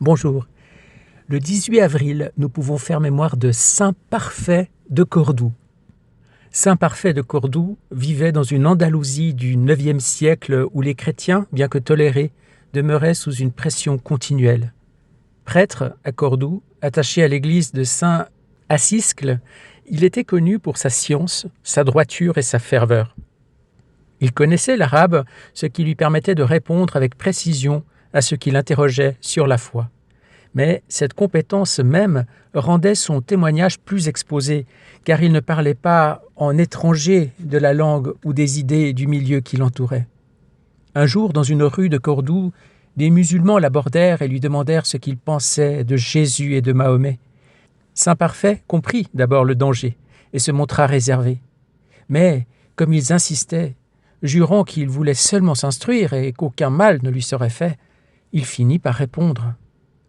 Bonjour. Le 18 avril, nous pouvons faire mémoire de Saint Parfait de Cordoue. Saint Parfait de Cordoue vivait dans une Andalousie du IXe siècle où les chrétiens, bien que tolérés, demeuraient sous une pression continuelle. Prêtre à Cordoue, attaché à l'église de Saint Assiscle, il était connu pour sa science, sa droiture et sa ferveur. Il connaissait l'arabe, ce qui lui permettait de répondre avec précision à ceux qui l'interrogeaient sur la foi. Mais cette compétence même rendait son témoignage plus exposé, car il ne parlait pas en étranger de la langue ou des idées du milieu qui l'entourait. Un jour, dans une rue de Cordoue, des musulmans l'abordèrent et lui demandèrent ce qu'il pensait de Jésus et de Mahomet. Saint Parfait comprit d'abord le danger et se montra réservé. Mais, comme ils insistaient, jurant qu'il voulait seulement s'instruire et qu'aucun mal ne lui serait fait, il finit par répondre.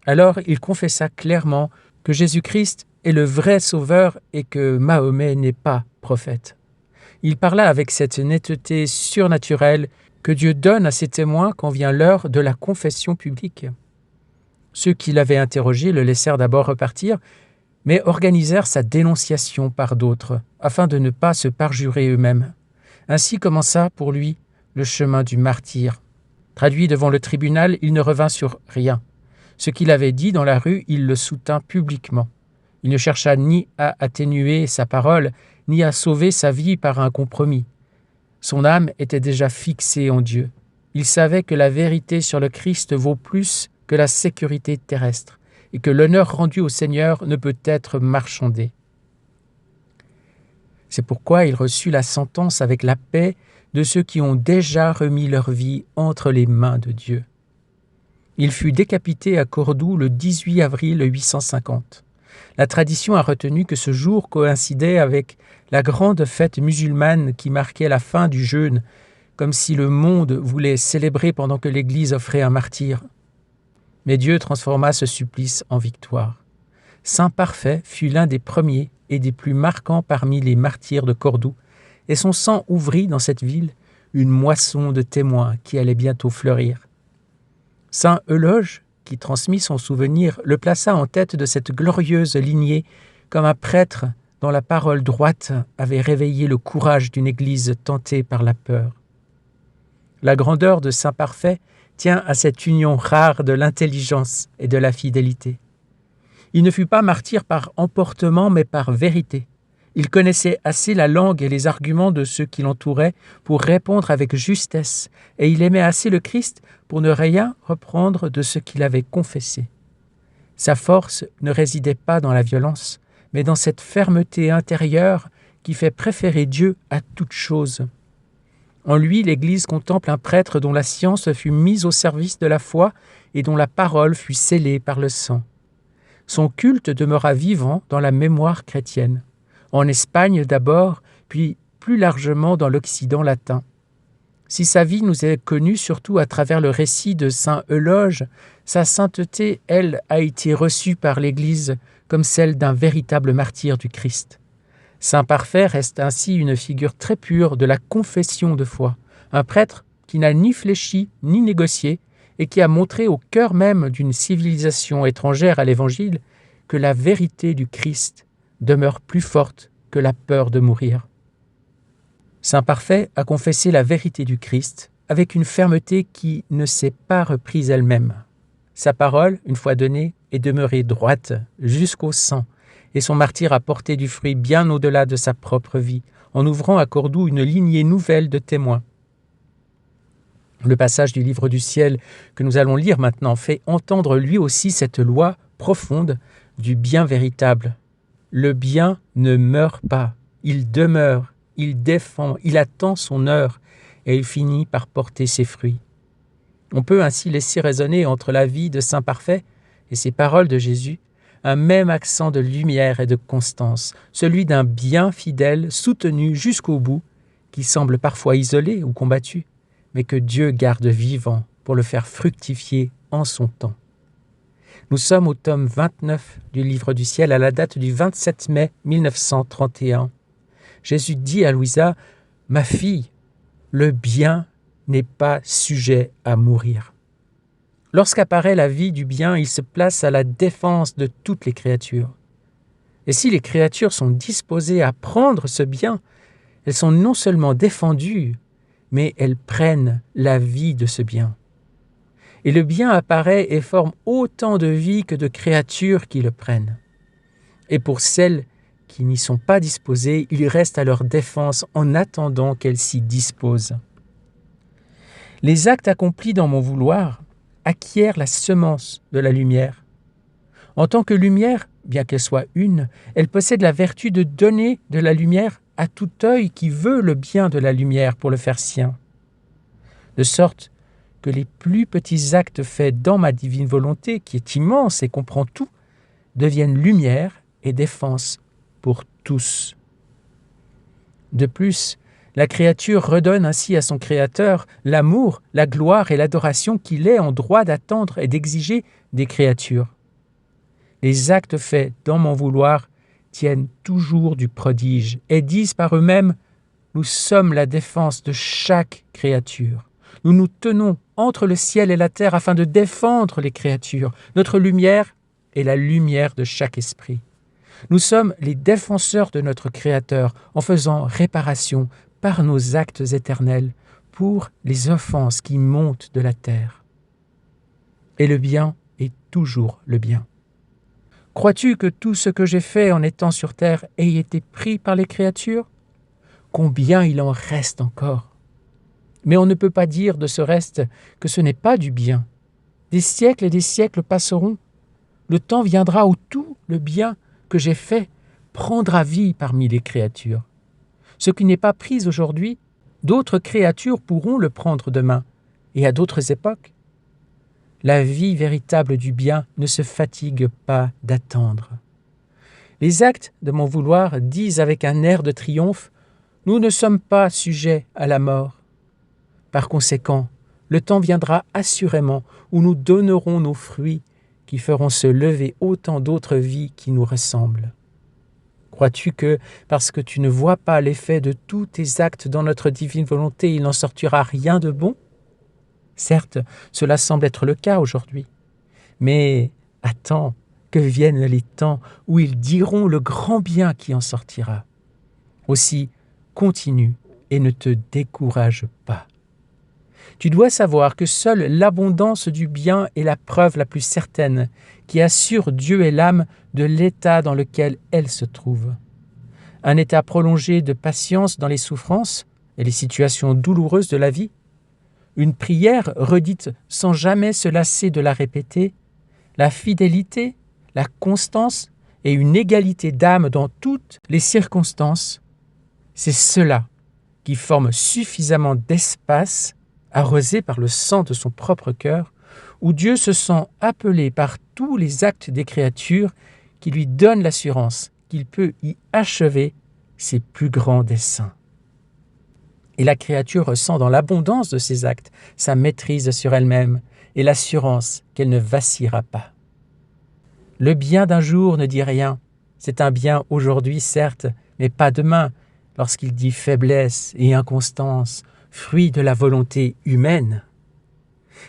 Alors il confessa clairement que Jésus-Christ est le vrai sauveur et que Mahomet n'est pas prophète. Il parla avec cette netteté surnaturelle que Dieu donne à ses témoins quand vient l'heure de la confession publique. Ceux qui l'avaient interrogé le laissèrent d'abord repartir, mais organisèrent sa dénonciation par d'autres, afin de ne pas se parjurer eux-mêmes. Ainsi commença pour lui le chemin du martyre. Traduit devant le tribunal, il ne revint sur rien. Ce qu'il avait dit dans la rue, il le soutint publiquement. Il ne chercha ni à atténuer sa parole, ni à sauver sa vie par un compromis. Son âme était déjà fixée en Dieu. Il savait que la vérité sur le Christ vaut plus que la sécurité terrestre, et que l'honneur rendu au Seigneur ne peut être marchandé. C'est pourquoi il reçut la sentence avec la paix de ceux qui ont déjà remis leur vie entre les mains de Dieu. Il fut décapité à Cordoue le 18 avril 850. La tradition a retenu que ce jour coïncidait avec la grande fête musulmane qui marquait la fin du jeûne, comme si le monde voulait célébrer pendant que l'Église offrait un martyr. Mais Dieu transforma ce supplice en victoire. Saint Parfait fut l'un des premiers et des plus marquants parmi les martyrs de Cordoue, et son sang ouvrit dans cette ville une moisson de témoins qui allait bientôt fleurir. Saint Euloge, qui transmit son souvenir, le plaça en tête de cette glorieuse lignée comme un prêtre dont la parole droite avait réveillé le courage d'une église tentée par la peur. La grandeur de Saint Parfait tient à cette union rare de l'intelligence et de la fidélité. Il ne fut pas martyr par emportement, mais par vérité. Il connaissait assez la langue et les arguments de ceux qui l'entouraient pour répondre avec justesse, et il aimait assez le Christ pour ne rien reprendre de ce qu'il avait confessé. Sa force ne résidait pas dans la violence, mais dans cette fermeté intérieure qui fait préférer Dieu à toute chose. En lui, l'Église contemple un prêtre dont la science fut mise au service de la foi et dont la parole fut scellée par le sang. Son culte demeura vivant dans la mémoire chrétienne. En Espagne d'abord, puis plus largement dans l'Occident latin. Si sa vie nous est connue surtout à travers le récit de Saint Euloge, sa sainteté, elle, a été reçue par l'Église comme celle d'un véritable martyr du Christ. Saint Parfait reste ainsi une figure très pure de la confession de foi, un prêtre qui n'a ni fléchi ni négocié et qui a montré au cœur même d'une civilisation étrangère à l'Évangile que la vérité du Christ demeure plus forte que la peur de mourir. Saint Parfait a confessé la vérité du Christ avec une fermeté qui ne s'est pas reprise elle-même. Sa parole, une fois donnée, est demeurée droite jusqu'au sang, et son martyre a porté du fruit bien au-delà de sa propre vie, en ouvrant à Cordoue une lignée nouvelle de témoins. Le passage du livre du ciel que nous allons lire maintenant fait entendre lui aussi cette loi profonde du bien véritable. Le bien ne meurt pas, il demeure, il défend, il attend son heure et il finit par porter ses fruits. On peut ainsi laisser résonner entre la vie de Saint Parfait et ces paroles de Jésus un même accent de lumière et de constance, celui d'un bien fidèle soutenu jusqu'au bout, qui semble parfois isolé ou combattu, mais que Dieu garde vivant pour le faire fructifier en son temps. Nous sommes au tome 29 du Livre du Ciel à la date du 27 mai 1931. Jésus dit à Louisa « Ma fille, le bien n'est pas sujet à mourir. » Lorsqu'apparaît la vie du bien, il se place à la défense de toutes les créatures. Et si les créatures sont disposées à prendre ce bien, elles sont non seulement défendues, mais elles prennent la vie de ce bien. Et le bien apparaît et forme autant de vie que de créatures qui le prennent. Et pour celles qui n'y sont pas disposées, il reste à leur défense en attendant qu'elles s'y disposent. Les actes accomplis dans mon vouloir acquièrent la semence de la lumière. En tant que lumière, bien qu'elle soit une, elle possède la vertu de donner de la lumière à tout œil qui veut le bien de la lumière pour le faire sien. De sorte que les plus petits actes faits dans ma divine volonté, qui est immense et comprend tout, deviennent lumière et défense pour tous. De plus, la créature redonne ainsi à son Créateur l'amour, la gloire et l'adoration qu'il est en droit d'attendre et d'exiger des créatures. Les actes faits dans mon vouloir tiennent toujours du prodige et disent par eux-mêmes « Nous sommes la défense de chaque créature. Nous nous tenons entre le ciel et la terre afin de défendre les créatures. Notre lumière est la lumière de chaque esprit. Nous sommes les défenseurs de notre Créateur en faisant réparation par nos actes éternels pour les offenses qui montent de la terre. Et le bien est toujours le bien. Crois-tu que tout ce que j'ai fait en étant sur terre ait été pris par les créatures? Combien il en reste encore? Mais on ne peut pas dire de ce reste que ce n'est pas du bien. Des siècles et des siècles passeront. Le temps viendra où tout le bien que j'ai fait prendra vie parmi les créatures. Ce qui n'est pas pris aujourd'hui, d'autres créatures pourront le prendre demain, et à d'autres époques. La vie véritable du bien ne se fatigue pas d'attendre. Les actes de mon vouloir disent avec un air de triomphe « Nous ne sommes pas sujets à la mort ». Par conséquent, le temps viendra assurément où nous donnerons nos fruits qui feront se lever autant d'autres vies qui nous ressemblent. Crois-tu que, parce que tu ne vois pas l'effet de tous tes actes dans notre divine volonté, il n'en sortira rien de bon? Certes, cela semble être le cas aujourd'hui. Mais attends que viennent les temps où ils diront le grand bien qui en sortira. Aussi, continue et ne te décourage pas. Tu dois savoir que seule l'abondance du bien est la preuve la plus certaine qui assure Dieu et l'âme de l'état dans lequel elle se trouve. Un état prolongé de patience dans les souffrances et les situations douloureuses de la vie, une prière redite sans jamais se lasser de la répéter, la fidélité, la constance et une égalité d'âme dans toutes les circonstances, c'est cela qui forme suffisamment d'espace arrosé par le sang de son propre cœur, où Dieu se sent appelé par tous les actes des créatures qui lui donnent l'assurance qu'il peut y achever ses plus grands desseins. Et la créature ressent dans l'abondance de ses actes sa maîtrise sur elle-même et l'assurance qu'elle ne vacillera pas. Le bien d'un jour ne dit rien, c'est un bien aujourd'hui certes, mais pas demain, lorsqu'il dit faiblesse et inconstance, fruit de la volonté humaine.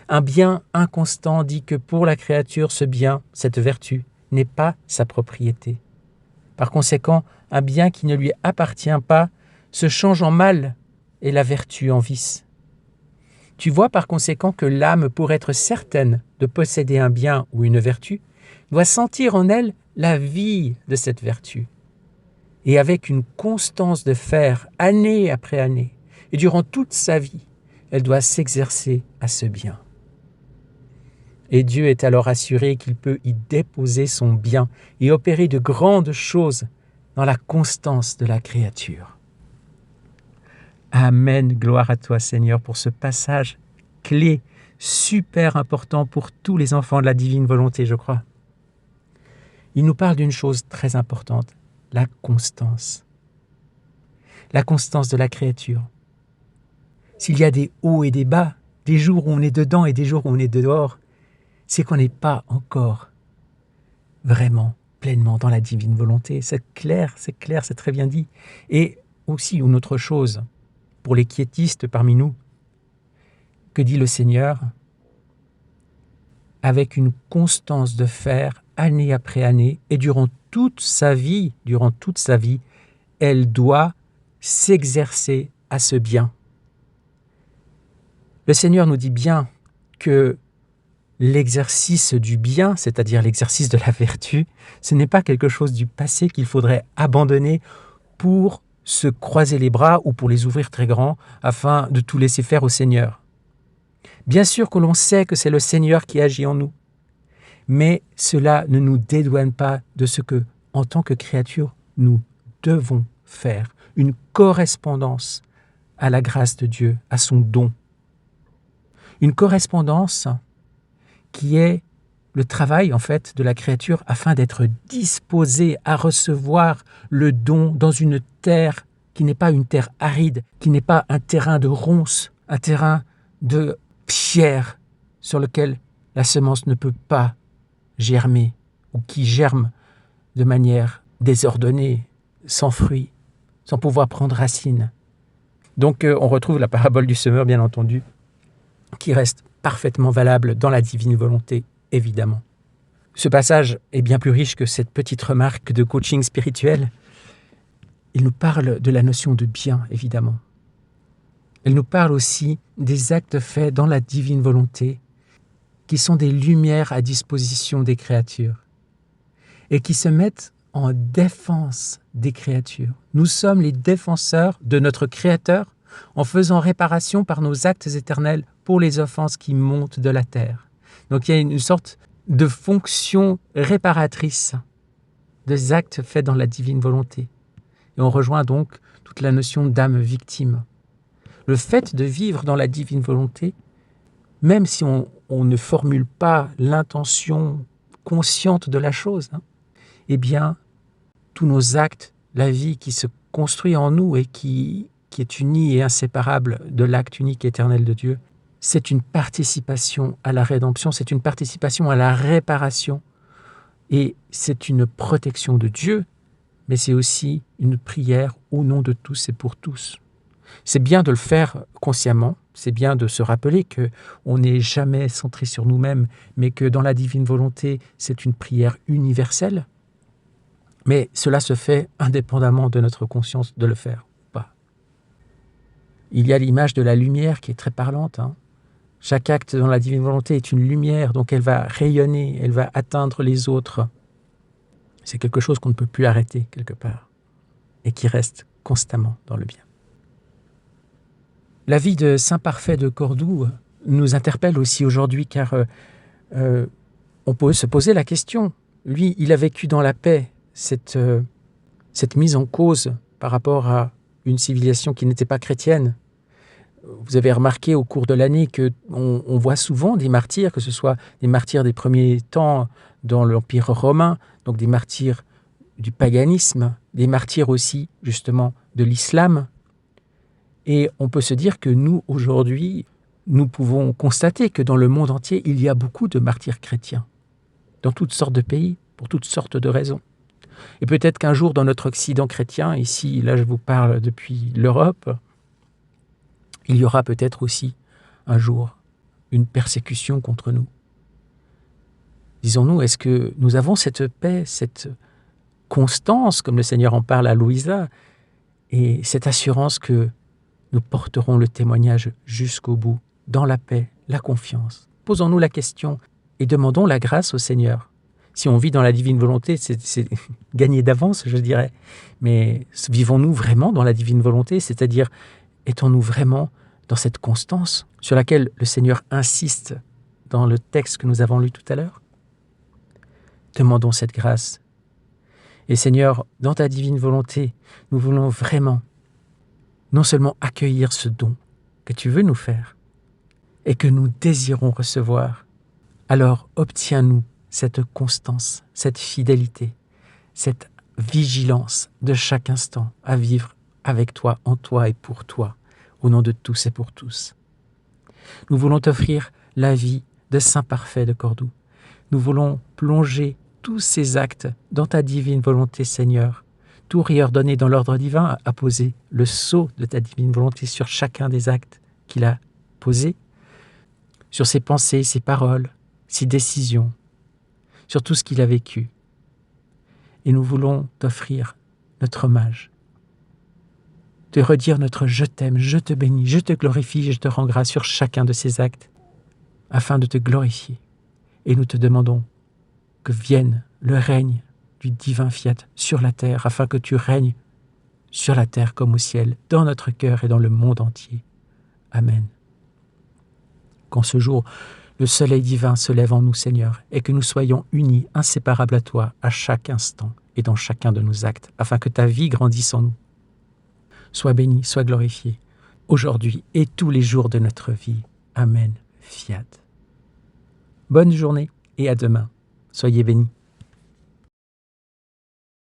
Un bien inconstant dit que pour la créature, ce bien, cette vertu, n'est pas sa propriété. Par conséquent, un bien qui ne lui appartient pas se change en mal et la vertu en vice. Tu vois par conséquent que l'âme, pour être certaine de posséder un bien ou une vertu, doit sentir en elle la vie de cette vertu. Et avec une constance de fer, année après année, et durant toute sa vie, elle doit s'exercer à ce bien. Et Dieu est alors assuré qu'il peut y déposer son bien et opérer de grandes choses dans la constance de la créature. Amen, gloire à toi Seigneur pour ce passage clé, super important pour tous les enfants de la divine volonté, je crois. Il nous parle d'une chose très importante, la constance. La constance de la créature. S'il y a des hauts et des bas, des jours où on est dedans et des jours où on est dehors, c'est qu'on n'est pas encore vraiment, pleinement dans la divine volonté. C'est clair, c'est très bien dit. Et aussi une autre chose, pour les quiétistes parmi nous, que dit le Seigneur? avec une constance de faire année après année, et durant toute sa vie, elle doit s'exercer à ce bien. Le Seigneur nous dit bien que l'exercice du bien, c'est-à-dire l'exercice de la vertu, ce n'est pas quelque chose du passé qu'il faudrait abandonner pour se croiser les bras ou pour les ouvrir très grands afin de tout laisser faire au Seigneur. Bien sûr que l'on sait que c'est le Seigneur qui agit en nous, mais cela ne nous dédouane pas de ce que, en tant que créature, nous devons faire, une correspondance à la grâce de Dieu, à son don. Une correspondance qui est le travail en fait de la créature afin d'être disposée à recevoir le don dans une terre qui n'est pas une terre aride, qui n'est pas un terrain de ronces, un terrain de pierre sur lequel la semence ne peut pas germer ou qui germe de manière désordonnée, sans fruit, sans pouvoir prendre racine. Donc on retrouve la parabole du semeur, bien entendu, qui reste parfaitement valable dans la divine volonté, évidemment. Ce passage est bien plus riche que cette petite remarque de coaching spirituel. Il nous parle de la notion de bien, évidemment. Il nous parle aussi des actes faits dans la divine volonté, qui sont des lumières à disposition des créatures, et qui se mettent en défense des créatures. Nous sommes les défenseurs de notre Créateur en faisant réparation par nos actes éternels pour les offenses qui montent de la terre. Donc il y a une sorte de fonction réparatrice des actes faits dans la divine volonté. Et on rejoint donc toute la notion d'âme victime. Le fait de vivre dans la divine volonté, même si on ne formule pas l'intention consciente de la chose, eh bien, tous nos actes, la vie qui se construit en nous et qui est unie et inséparable de l'acte unique et éternel de Dieu, c'est une participation à la rédemption, c'est une participation à la réparation, et c'est une protection de Dieu, mais c'est aussi une prière au nom de tous et pour tous. C'est bien de le faire consciemment, c'est bien de se rappeler qu'on n'est jamais centré sur nous-mêmes, mais que dans la divine volonté, c'est une prière universelle, mais cela se fait indépendamment de notre conscience de le faire ou pas. Il y a l'image de la lumière qui est très parlante. Chaque acte dans la divine volonté est une lumière, donc elle va rayonner, elle va atteindre les autres. C'est quelque chose qu'on ne peut plus arrêter quelque part et qui reste constamment dans le bien. La vie de Saint Parfait de Cordoue nous interpelle aussi aujourd'hui car on peut se poser la question. Lui, il a vécu dans la paix cette mise en cause par rapport à une civilisation qui n'était pas chrétienne. Vous avez remarqué au cours de l'année qu'on voit souvent des martyrs, que ce soit des martyrs des premiers temps dans l'Empire romain, donc des martyrs du paganisme, des martyrs aussi justement de l'islam. Et on peut se dire que nous, aujourd'hui, nous pouvons constater que dans le monde entier, il y a beaucoup de martyrs chrétiens, dans toutes sortes de pays, pour toutes sortes de raisons. Et peut-être qu'un jour, dans notre Occident chrétien, ici, là je vous parle depuis l'Europe, il y aura peut-être aussi un jour une persécution contre nous. Disons-nous, est-ce que nous avons cette paix, cette constance, comme le Seigneur en parle à Louisa, et cette assurance que nous porterons le témoignage jusqu'au bout, dans la paix, la confiance. Posons-nous la question et demandons la grâce au Seigneur. Si on vit dans la divine volonté, c'est gagné d'avance, je dirais. Mais vivons-nous vraiment dans la divine volonté, c'est-à-dire étons-nous vraiment dans cette constance sur laquelle le Seigneur insiste dans le texte que nous avons lu tout à l'heure? Demandons cette grâce. Et Seigneur, dans ta divine volonté, nous voulons vraiment non seulement accueillir ce don que tu veux nous faire et que nous désirons recevoir, alors obtiens-nous cette constance, cette fidélité, cette vigilance de chaque instant à vivre avec toi, en toi et pour toi, au nom de tous et pour tous. Nous voulons t'offrir la vie de Saint Parfait de Cordoue. Nous voulons plonger tous ces actes dans ta divine volonté, Seigneur, tout réordonner dans l'ordre divin, à poser le sceau de ta divine volonté sur chacun des actes qu'il a posés, sur ses pensées, ses paroles, ses décisions, sur tout ce qu'il a vécu. Et nous voulons t'offrir notre hommage, te redire notre « je t'aime »,« je te bénis »,« je te glorifie », je te rends grâce sur chacun de ces actes, afin de te glorifier. Et nous te demandons que vienne le règne du divin fiat sur la terre, afin que tu règnes sur la terre comme au ciel, dans notre cœur et dans le monde entier. Amen. Qu'en ce jour, le soleil divin se lève en nous, Seigneur, et que nous soyons unis, inséparables à toi, à chaque instant et dans chacun de nos actes, afin que ta vie grandisse en nous. Sois béni, sois glorifié, aujourd'hui et tous les jours de notre vie. Amen. Fiat. Bonne journée et à demain. Soyez bénis.